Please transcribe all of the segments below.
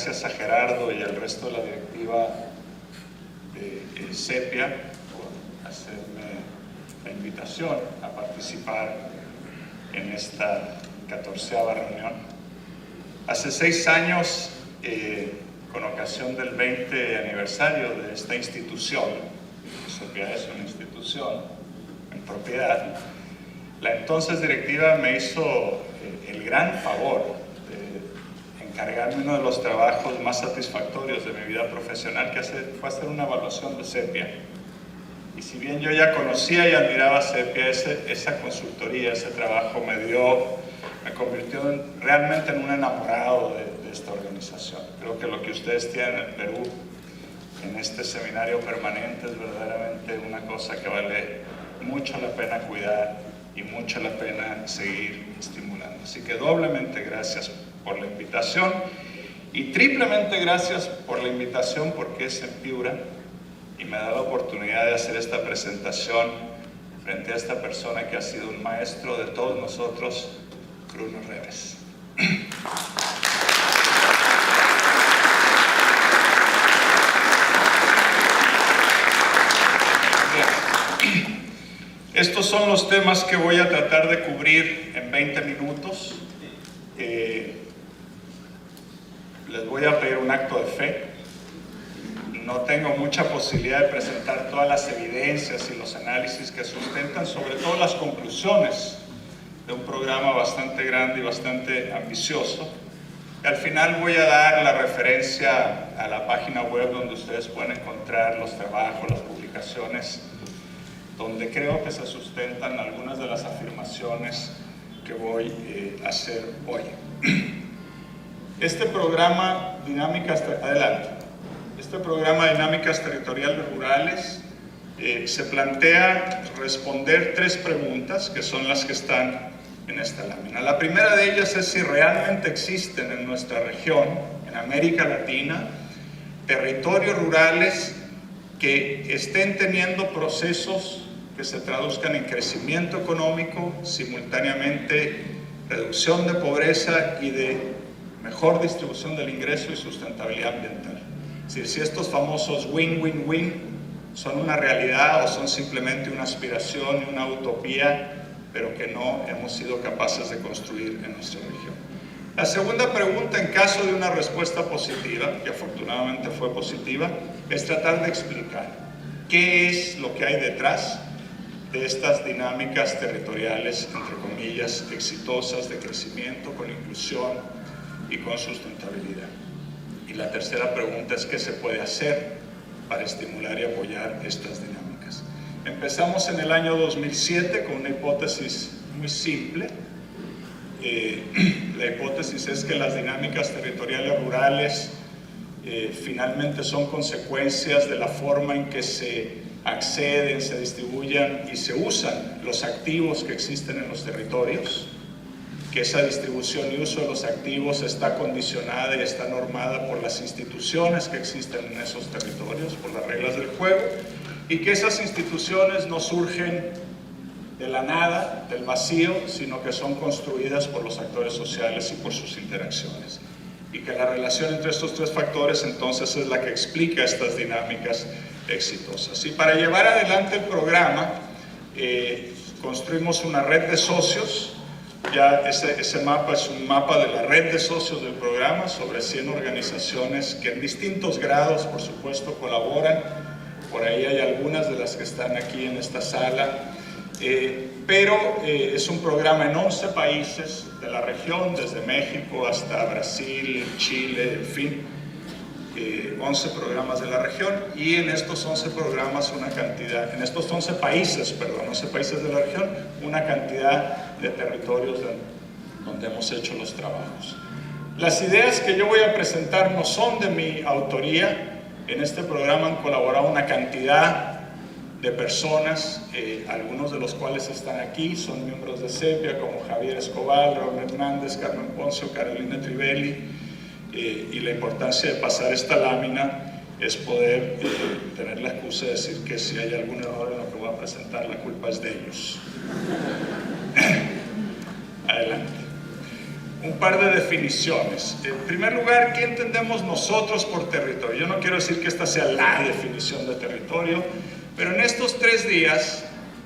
gracias a Gerardo y al resto de la directiva de Sepia por hacerme la invitación a participar en esta 14ª reunión. Hace 6 años, con ocasión del 20 aniversario de esta institución, Sepia es una institución en propiedad, la entonces directiva me hizo el gran favor de encargarme uno de los trabajos más satisfactorios de mi vida profesional, que fue hacer una evaluación de Sepia. Y si bien yo ya conocía y admiraba Sepia, esa consultoría, ese trabajo me convirtió realmente en un enamorado de esta organización. Creo que lo que ustedes tienen en Perú, en este seminario permanente, es verdaderamente una cosa que vale mucho la pena cuidar y mucho la pena seguir estimulando. Así que doblemente gracias por la invitación y triplemente gracias por la invitación porque es en Piura y me da la oportunidad de hacer esta presentación frente a esta persona que ha sido un maestro de todos nosotros, Bruno Reves. Estos son los temas que voy a tratar de cubrir en 20 minutos. Les voy a pedir un acto de fe. No tengo mucha posibilidad de presentar todas las evidencias y los análisis que sustentan, sobre todo las conclusiones de un programa bastante grande y bastante ambicioso. Y al final voy a dar la referencia a la página web donde ustedes pueden encontrar los trabajos, las publicaciones, donde creo que se sustentan algunas de las afirmaciones que voy a hacer hoy. Este programa Dinámicas Territoriales Rurales se plantea responder 3 preguntas que son las que están en esta lámina. La primera de ellas es si realmente existen en nuestra región, en América Latina, territorios rurales que estén teniendo procesos que se traduzcan en crecimiento económico, simultáneamente reducción de pobreza y de mejor distribución del ingreso y sustentabilidad ambiental. Es decir, si estos famosos win-win-win son una realidad o son simplemente una aspiración y una utopía, pero que no hemos sido capaces de construir en nuestra región. La segunda pregunta, en caso de una respuesta positiva, que afortunadamente fue positiva, es tratar de explicar qué es lo que hay detrás de estas dinámicas territoriales, entre comillas, exitosas de crecimiento, con inclusión y con sustentabilidad. Y la tercera pregunta es qué se puede hacer para estimular y apoyar estas dinámicas. Empezamos en el año 2007 con una hipótesis muy simple. La hipótesis es que las dinámicas territoriales rurales finalmente son consecuencias de la forma en que se acceden, se distribuyan y se usan los activos que existen en los territorios, que esa distribución y uso de los activos está condicionada y está normada por las instituciones que existen en esos territorios, por las reglas del juego, y que esas instituciones no surgen de la nada, del vacío, sino que son construidas por los actores sociales y por sus interacciones. Y que la relación entre estos 3 factores entonces es la que explica estas dinámicas exitosas. Y para llevar adelante el programa, construimos una red de socios. Ya ese mapa es un mapa de la red de socios del programa, sobre 100 organizaciones que en distintos grados, por supuesto, colaboran. Por ahí hay algunas de las que están aquí en esta sala. Pero es un programa en 11 países de la región, desde México hasta Brasil, Chile, en fin, 11 programas de la región, y en estos 11 programas en estos 11 países de la región, una cantidad de territorios donde hemos hecho los trabajos. Las ideas que yo voy a presentar no son de mi autoría. En este programa han colaborado una cantidad de personas, algunos de los cuales están aquí, son miembros de Sepia, como Javier Escobar, Raúl Hernández, Carmen Poncio, Carolina Trivelli, y la importancia de pasar esta lámina es poder tener la excusa de decir que si hay algún error en lo que voy a presentar, la culpa es de ellos. Adelante. un par de definiciones. En primer lugar, ¿qué entendemos nosotros por territorio? Yo no quiero decir que esta sea la definición de territorio, pero en estos 3 días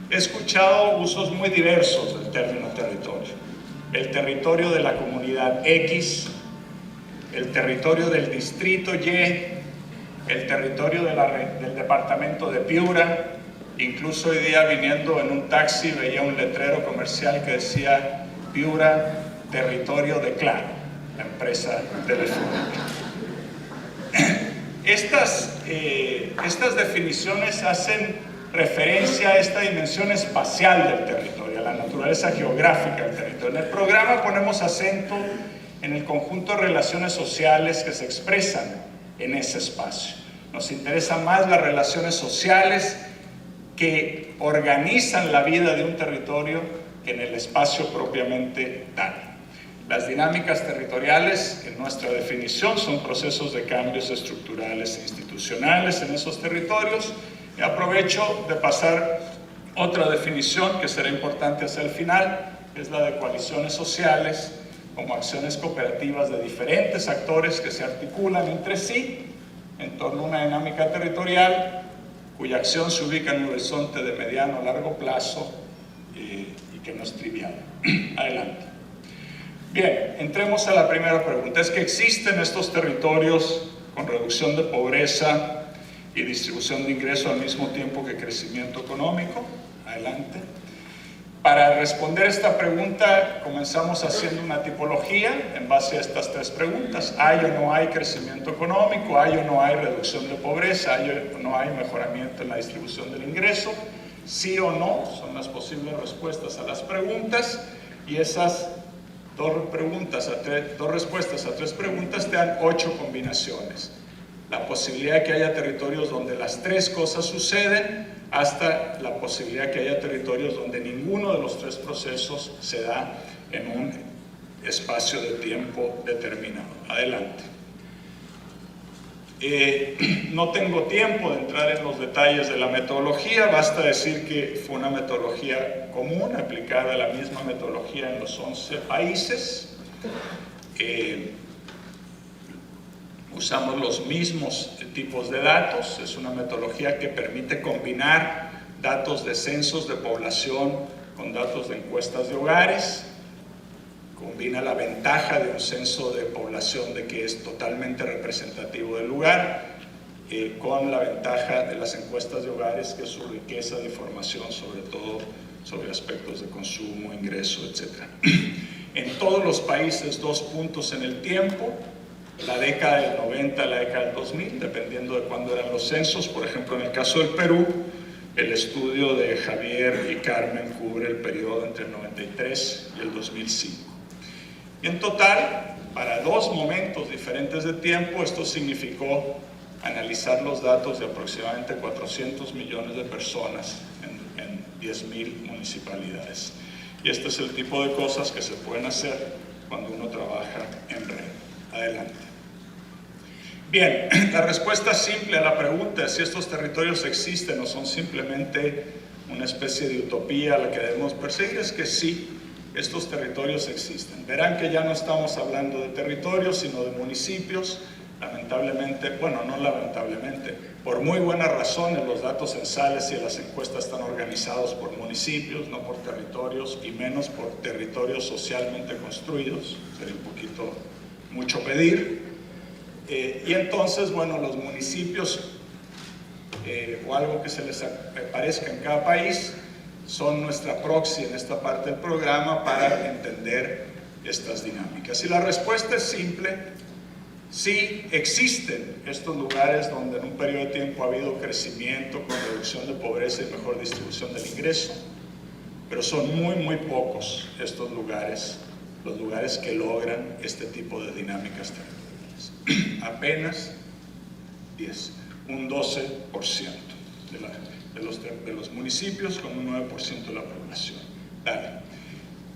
he escuchado usos muy diversos del término territorio. El territorio de la comunidad X, el territorio del distrito Y, el territorio del departamento de Piura. Incluso hoy día, viniendo en un taxi, veía un letrero comercial que decía Piura, territorio de Claro, la empresa telefónica. Estas definiciones hacen referencia a esta dimensión espacial del territorio, a la naturaleza geográfica del territorio. En el programa ponemos acento en el conjunto de relaciones sociales que se expresan en ese espacio. Nos interesan más las relaciones sociales que organizan la vida de un territorio que en el espacio propiamente tal. Las dinámicas territoriales, en nuestra definición, son procesos de cambios estructurales e institucionales en esos territorios. Y aprovecho de pasar otra definición que será importante hacia el final, que es la de coaliciones sociales, como acciones cooperativas de diferentes actores que se articulan entre sí en torno a una dinámica territorial cuya acción se ubica en un horizonte de mediano a largo plazo y que no es trivial. Adelante. Bien, entremos a la primera pregunta. ¿Es que existen estos territorios con reducción de pobreza y distribución de ingresos al mismo tiempo que crecimiento económico? Adelante. Para responder esta pregunta, comenzamos haciendo una tipología en base a estas 3 preguntas. ¿Hay o no hay crecimiento económico? ¿Hay o no hay reducción de pobreza? ¿Hay o no hay mejoramiento en la distribución del ingreso? Sí o no son las posibles respuestas a las preguntas, y esas 2 respuestas a 3 preguntas te dan 8 combinaciones. La posibilidad de que haya territorios donde las 3 cosas suceden, hasta la posibilidad de que haya territorios donde ninguno de los 3 procesos se da en un espacio de tiempo determinado. Adelante. No tengo tiempo de entrar en los detalles de la metodología, basta decir que fue una metodología común, aplicada a la misma metodología en los 11 países. Usamos los mismos tipos de datos. Es una metodología que permite combinar datos de censos de población con datos de encuestas de hogares. Combina la ventaja de un censo de población de que es totalmente representativo del lugar con la ventaja de las encuestas de hogares, que es su riqueza de información, sobre todo sobre aspectos de consumo, ingreso, etc. En todos los países, 2 puntos en el tiempo. La década del 90 a la década del 2000, dependiendo de cuándo eran los censos. Por ejemplo, en el caso del Perú, el estudio de Javier y Carmen cubre el periodo entre el 93 y el 2005. Y en total, para 2 momentos diferentes de tiempo, esto significó analizar los datos de aproximadamente 400 millones de personas en 10.000 municipalidades. Y este es el tipo de cosas que se pueden hacer cuando uno trabaja en red. Adelante. Bien, la respuesta simple a la pregunta de si estos territorios existen o son simplemente una especie de utopía a la que debemos perseguir es que sí, estos territorios existen. Verán que ya no estamos hablando de territorios, sino de municipios. Lamentablemente, bueno, no lamentablemente, por muy buenas razones los datos censales y las encuestas están organizados por municipios, no por territorios, y menos por territorios socialmente construidos. Sería un poquito mucho pedir. Y entonces, bueno, los municipios o algo que se les parezca en cada país son nuestra proxy en esta parte del programa para entender estas dinámicas. Y la respuesta es simple: sí existen estos lugares donde en un periodo de tiempo ha habido crecimiento con reducción de pobreza y mejor distribución del ingreso, pero son muy pocos estos lugares, los lugares que logran este tipo de dinámicas territoriales. Apenas 10, un 12% de los municipios con un 9% de la población. Dale.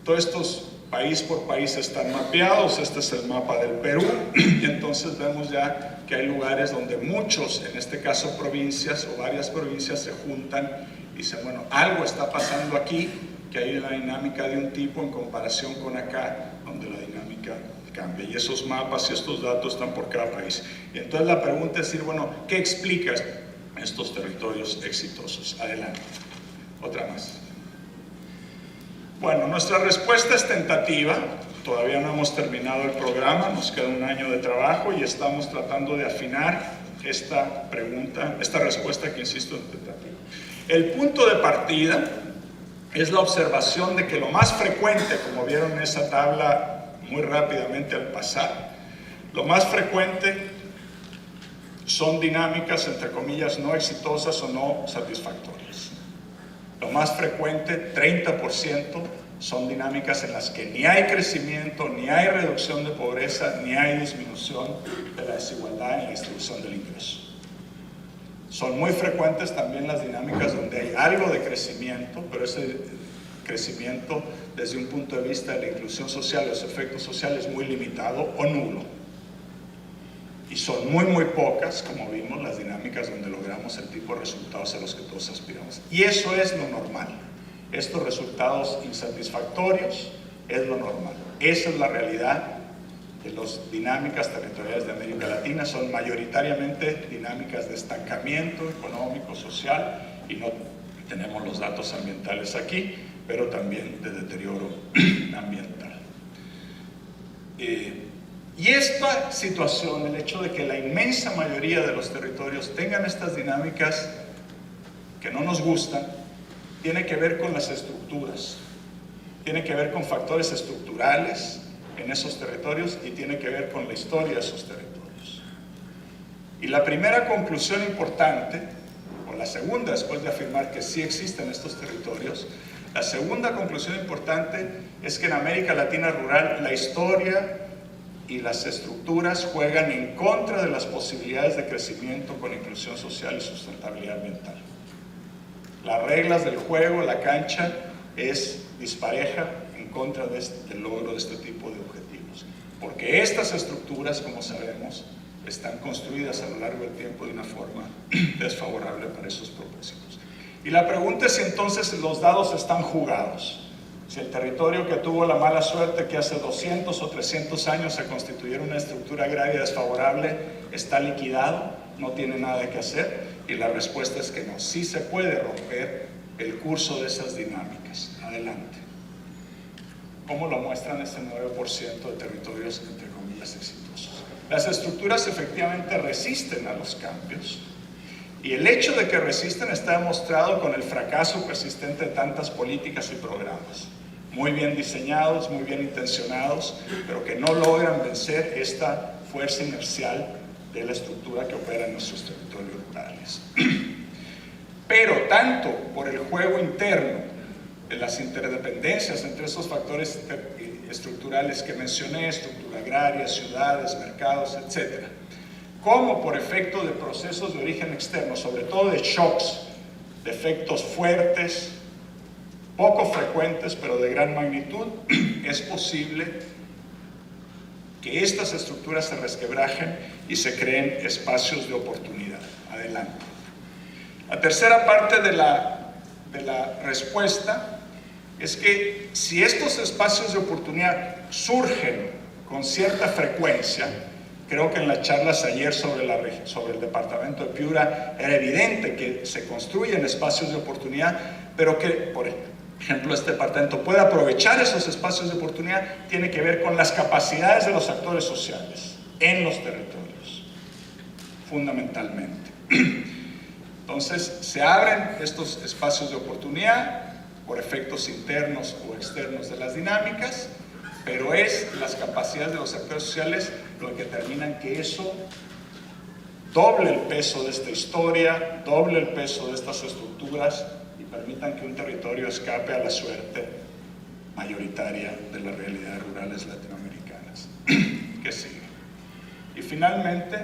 Todos estos país por país están mapeados. Este es el mapa del Perú, y entonces vemos ya que hay lugares donde muchos, en este caso provincias o varias provincias, se juntan y dicen, bueno, algo está pasando aquí, que hay una dinámica de un tipo en comparación con acá, donde la dinámica dinámica cambia. Y esos mapas y estos datos están por cada país. Y entonces la pregunta es decir, bueno, ¿qué explica estos territorios exitosos? Adelante. Otra más. Bueno, nuestra respuesta es tentativa. Todavía no hemos terminado el programa, nos queda un año de trabajo y estamos tratando de afinar esta pregunta, esta respuesta que insisto en tentativa. El punto de partida es la observación de que lo más frecuente, como vieron en esa tabla muy rápidamente al pasar, lo más frecuente son dinámicas, entre comillas, no exitosas o no satisfactorias. Lo más frecuente, 30%, son dinámicas en las que ni hay crecimiento, ni hay reducción de pobreza, ni hay disminución de la desigualdad en la distribución del ingreso. Son muy frecuentes también las dinámicas donde hay algo de crecimiento, pero ese crecimiento desde un punto de vista de la inclusión social, los efectos sociales, muy limitado o nulo. Y son muy pocas, como vimos, las dinámicas donde logramos el tipo de resultados a los que todos aspiramos. Y eso es lo normal. Estos resultados insatisfactorios es lo normal. Esa es la realidad de las dinámicas territoriales de América Latina. Son mayoritariamente dinámicas de estancamiento económico, social, y no tenemos los datos ambientales aquí, pero también de deterioro ambiental. Y esta situación, el hecho de que la inmensa mayoría de los territorios tengan estas dinámicas que no nos gustan, tiene que ver con las estructuras, tiene que ver con factores estructurales en esos territorios y tiene que ver con la historia de esos territorios. Y la primera conclusión importante, o la segunda, después de afirmar que sí existen estos territorios, la segunda conclusión importante es que en América Latina rural la historia y las estructuras juegan en contra de las posibilidades de crecimiento con inclusión social y sustentabilidad ambiental. Las reglas del juego, la cancha, es dispareja en contra del logro de este tipo de objetivos. Porque estas estructuras, como sabemos, están construidas a lo largo del tiempo de una forma desfavorable para esos propósitos. Y la pregunta es si entonces los dados están jugados. Si el territorio que tuvo la mala suerte que hace 200 o 300 años se constituyera una estructura agraria desfavorable, está liquidado, no tiene nada que hacer. Y la respuesta es que no, sí se puede romper el curso de esas dinámicas. Adelante. ¿Cómo lo muestran ese 9% de territorios, entre comillas, exitosos? Las estructuras efectivamente resisten a los cambios, y el hecho de que resisten está demostrado con el fracaso persistente de tantas políticas y programas, muy bien diseñados, muy bien intencionados, pero que no logran vencer esta fuerza inercial de la estructura que opera en nuestros territorios rurales. Pero tanto por el juego interno de las interdependencias entre esos factores estructurales que mencioné, estructura agraria, ciudades, mercados, etc., como por efecto de procesos de origen externo, sobre todo de shocks, de efectos fuertes, poco frecuentes, pero de gran magnitud, es posible que estas estructuras se resquebrajen y se creen espacios de oportunidad. Adelante. La tercera parte de la respuesta es que si estos espacios de oportunidad surgen con cierta frecuencia, creo que en las charlas ayer sobre el departamento de Piura era evidente que se construyen espacios de oportunidad, pero que, por ejemplo, este departamento puede aprovechar esos espacios de oportunidad, tiene que ver con las capacidades de los actores sociales en los territorios, fundamentalmente. Entonces, se abren estos espacios de oportunidad por efectos internos o externos de las dinámicas, pero es las capacidades de los actores sociales lo que determinan que eso doble el peso de esta historia, doble el peso de estas estructuras y permitan que un territorio escape a la suerte mayoritaria de las realidades rurales latinoamericanas. ¿Qué sigue? Y finalmente,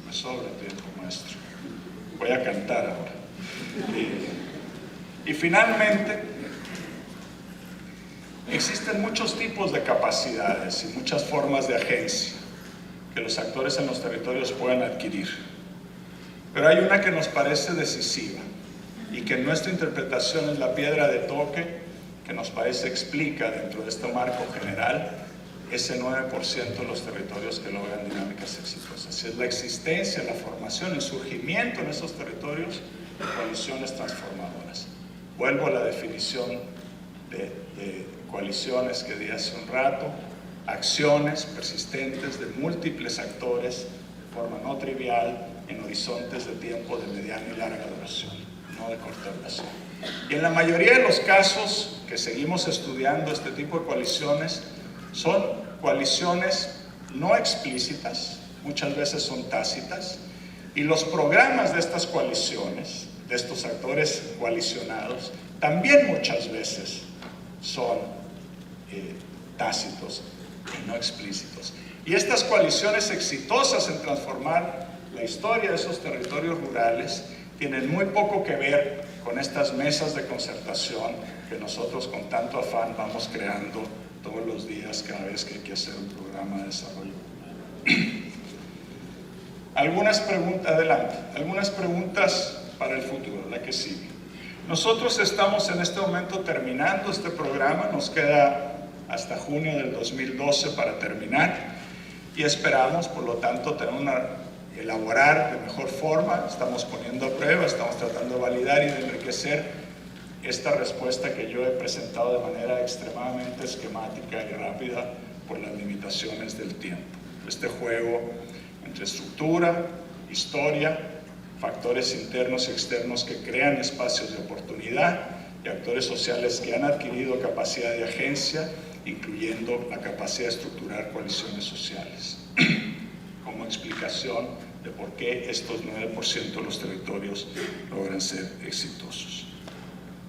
me sobra tiempo, maestro. Voy a cantar ahora. Y finalmente, existen muchos tipos de capacidades y muchas formas de agencia que los actores en los territorios pueden adquirir. Pero hay una que nos parece decisiva y que en nuestra interpretación es la piedra de toque que nos parece explica dentro de este marco general ese 9% de los territorios que logran dinámicas exitosas. Es la existencia, la formación, el surgimiento en esos territorios de coaliciones transformadoras. Vuelvo a la definición de coaliciones que di hace un rato: acciones persistentes de múltiples actores de forma no trivial en horizontes de tiempo de mediana y larga duración, no de corta duración. Y en la mayoría de los casos que seguimos estudiando este tipo de coaliciones, son coaliciones no explícitas, muchas veces son tácitas, y los programas de estas coaliciones, de estos actores coalicionados, también muchas veces son tácitos y no explícitos. Y estas coaliciones exitosas en transformar la historia de esos territorios rurales tienen muy poco que ver con estas mesas de concertación que nosotros con tanto afán vamos creando todos los días cada vez que hay que hacer un programa de desarrollo rural. Algunas preguntas para el futuro, la que sigue. Nosotros estamos en este momento terminando este programa, nos queda hasta junio del 2012 para terminar, y esperamos, por lo tanto, elaborar de mejor forma. Estamos poniendo a prueba, estamos tratando de validar y de enriquecer esta respuesta que yo he presentado de manera extremadamente esquemática y rápida por las limitaciones del tiempo. Este juego entre estructura, historia, factores internos y externos que crean espacios de oportunidad y actores sociales que han adquirido capacidad de agencia, incluyendo la capacidad de estructurar coaliciones sociales, como explicación de por qué estos 9% de los territorios logran ser exitosos.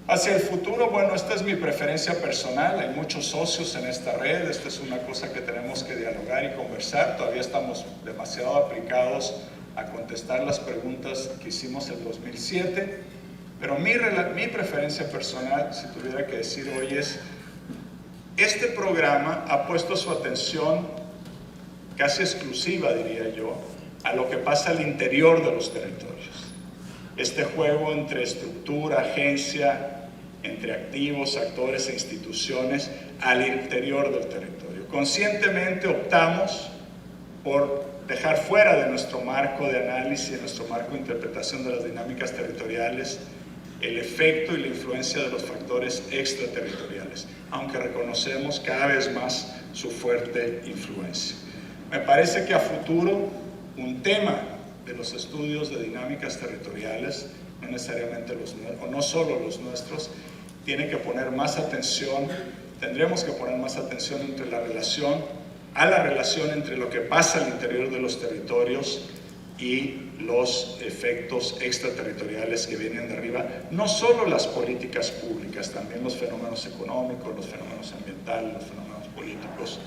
Hacia el futuro, bueno, esta es mi preferencia personal, hay muchos socios en esta red, esta es una cosa que tenemos que dialogar y conversar, todavía estamos demasiado aplicados a contestar las preguntas que hicimos en 2007, pero mi preferencia personal, si tuviera que decir hoy, es: este programa ha puesto su atención casi exclusiva, diría yo, a lo que pasa al interior de los territorios. Este juego entre estructura, agencia, entre activos, actores e instituciones al interior del territorio. Conscientemente optamos por dejar fuera de nuestro marco de análisis, de nuestro marco de interpretación de las dinámicas territoriales, el efecto y la influencia de los factores extraterritoriales, aunque reconocemos cada vez más su fuerte influencia. Me parece que a futuro un tema de los estudios de dinámicas territoriales, no necesariamente no solo los nuestros, tiene que poner más atención, tendremos que poner más atención entre la relación entre lo que pasa al interior de los territorios y los efectos extraterritoriales que vienen de arriba, no solo las políticas públicas, también los fenómenos económicos, los fenómenos ambientales, los fenómenos políticos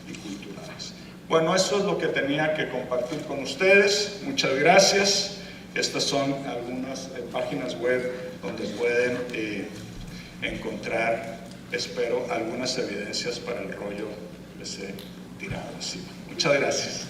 y culturales. Bueno, eso es lo que tenía que compartir con ustedes. Muchas gracias. Estas son algunas páginas web donde pueden encontrar, espero, algunas evidencias para el rollo que les he tirado encima. Muchas gracias.